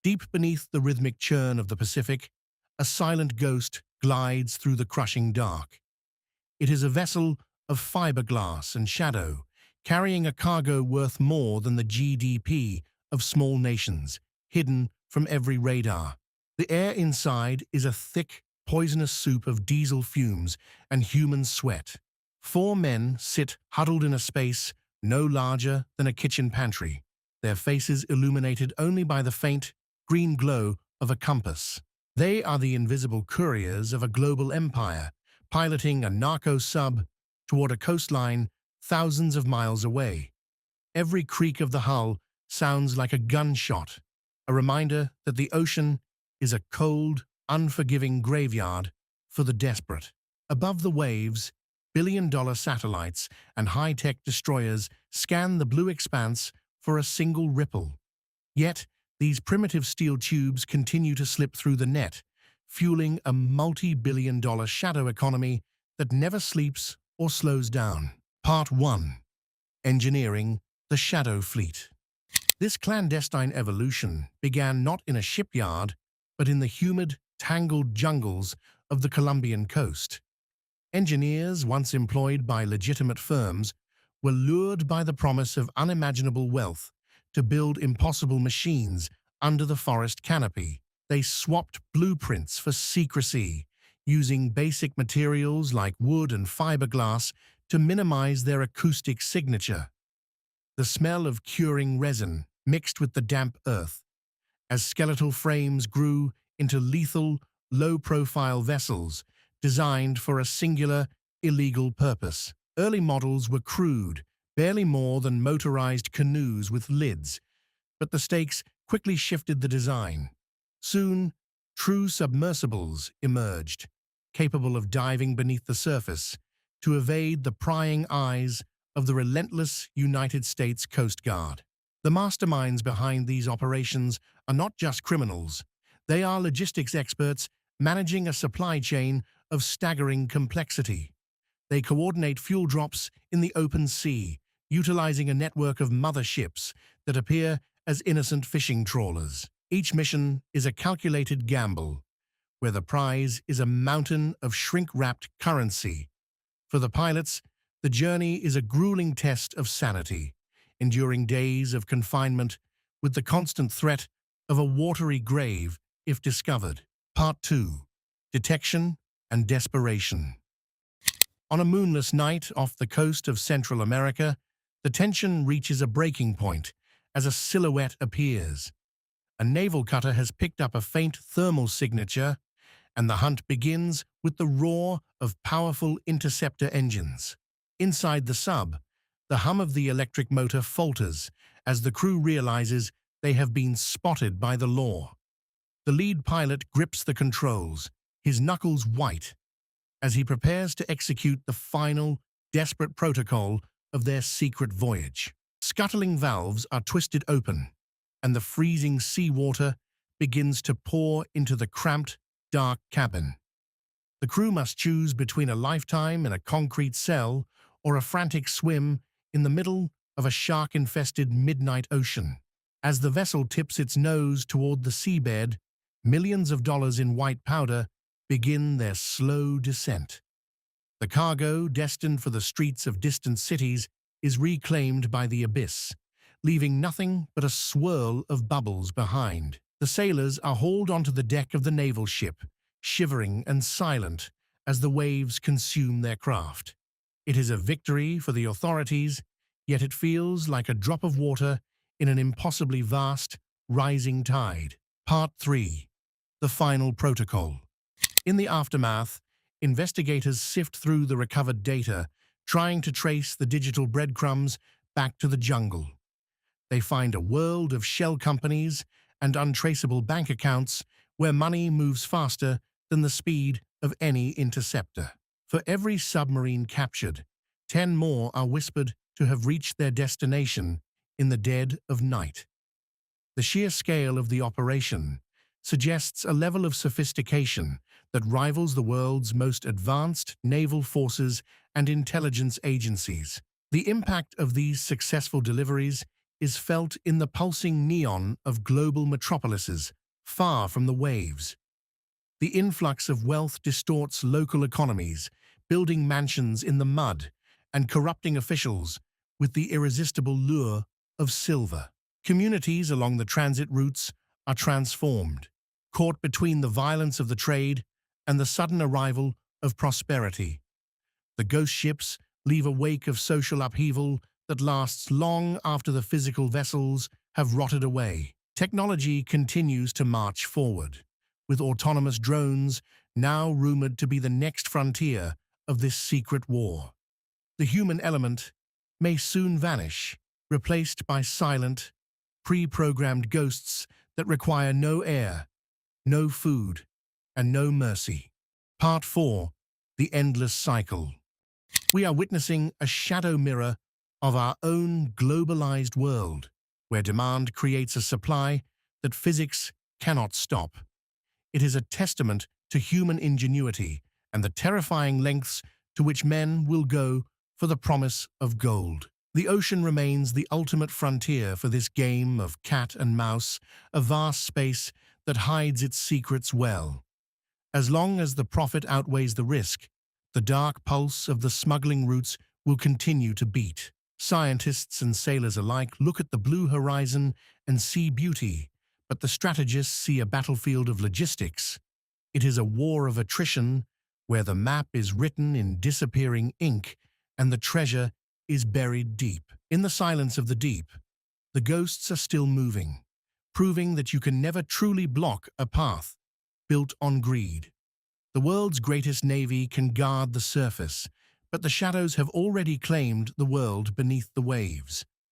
Deep beneath the rhythmic churn of the Pacific, a silent ghost glides through the crushing dark. It is a vessel of fiberglass and shadow, carrying a cargo worth more than the GDP of small nations, hidden from every radar. The air inside is a thick, poisonous soup of diesel fumes and human sweat. Four men sit huddled in a space no larger than a kitchen pantry, their faces illuminated only by the faint, green glow of a compass. They are the invisible couriers of a global empire, piloting a narco-sub toward a coastline thousands of miles away. Every creak of the hull sounds like a gunshot, a reminder that the ocean is a cold, unforgiving graveyard for the desperate. Above the waves, billion-dollar satellites and high-tech destroyers scan the blue expanse for a single ripple. Yet, these primitive steel tubes continue to slip through the net, fueling a multi-billion-dollar shadow economy that never sleeps or slows down. Part 1. Engineering the Shadow Fleet. This clandestine evolution began not in a shipyard, but in the humid, tangled jungles of the Colombian coast. Engineers, once employed by legitimate firms, were lured by the promise of unimaginable wealth to build impossible machines under the forest canopy. They swapped blueprints for secrecy, using basic materials like wood and fiberglass to minimize their acoustic signature. The smell of curing resin mixed with the damp earth, as skeletal frames grew into lethal, low-profile vessels designed for a singular, illegal purpose. Early models were crude, barely more than motorized canoes with lids, but the stakes quickly shifted the design. Soon, true submersibles emerged, capable of diving beneath the surface to evade the prying eyes of the relentless United States Coast Guard. The masterminds behind these operations are not just criminals. They are logistics experts managing a supply chain of staggering complexity. They coordinate fuel drops in the open sea, utilizing a network of mother ships that appear as innocent fishing trawlers. Each mission is a calculated gamble, where the prize is a mountain of shrink-wrapped currency. For the pilots, the journey is a grueling test of sanity, enduring days of confinement with the constant threat of a watery grave if discovered. Part 2. Detection and Desperation. On a moonless night off the coast of Central America, the tension reaches a breaking point as a silhouette appears. A naval cutter has picked up a faint thermal signature, and the hunt begins with the roar of powerful interceptor engines. Inside the sub, the hum of the electric motor falters as the crew realizes they have been spotted by the law. The lead pilot grips the controls, his knuckles white, as he prepares to execute the final, desperate protocol of their secret voyage. Scuttling valves are twisted open, and the freezing seawater begins to pour into the cramped, dark cabin. The crew must choose between a lifetime in a concrete cell or a frantic swim in the middle of a shark-infested midnight ocean. As the vessel tips its nose toward the seabed, millions of dollars in white powder begin their slow descent. The cargo, destined for the streets of distant cities, is reclaimed by the abyss, leaving nothing but a swirl of bubbles behind. The sailors are hauled onto the deck of the naval ship, shivering and silent as the waves consume their craft. It is a victory for the authorities, yet it feels like a drop of water in an impossibly vast, rising tide. Part 3. The Final Protocol. In the aftermath, investigators sift through the recovered data, trying to trace the digital breadcrumbs back to the jungle. They find a world of shell companies and untraceable bank accounts where money moves faster than the speed of any interceptor. For every submarine captured, 10 more are whispered to have reached their destination in the dead of night. The sheer scale of the operation suggests a level of sophistication that rivals the world's most advanced naval forces and intelligence agencies. The impact of these successful deliveries is felt in the pulsing neon of global metropolises, far from the waves. The influx of wealth distorts local economies, building mansions in the mud and corrupting officials with the irresistible lure of silver. Communities along the transit routes are transformed, caught between the violence of the trade and the sudden arrival of prosperity. The ghost ships leave a wake of social upheaval that lasts long after the physical vessels have rotted away. Technology continues to march forward, with autonomous drones now rumored to be the next frontier of this secret war. The human element may soon vanish, replaced by silent, pre-programmed ghosts that require no air, no food, and no mercy. Part 4. The Endless Cycle. We are witnessing a shadow mirror of our own globalized world, where demand creates a supply that physics cannot stop. It is a testament to human ingenuity and the terrifying lengths to which men will go for the promise of gold. The ocean remains the ultimate frontier for this game of cat and mouse, a vast space that hides its secrets well. As long as the profit outweighs the risk, the dark pulse of the smuggling routes will continue to beat. Scientists and sailors alike look at the blue horizon and see beauty, but the strategists see a battlefield of logistics. It is a war of attrition where the map is written in disappearing ink and the treasure is buried deep. In the silence of the deep, the ghosts are still moving, proving that you can never truly block a path built on greed. The world's greatest navy can guard the surface, but the shadows have already claimed the world beneath the waves.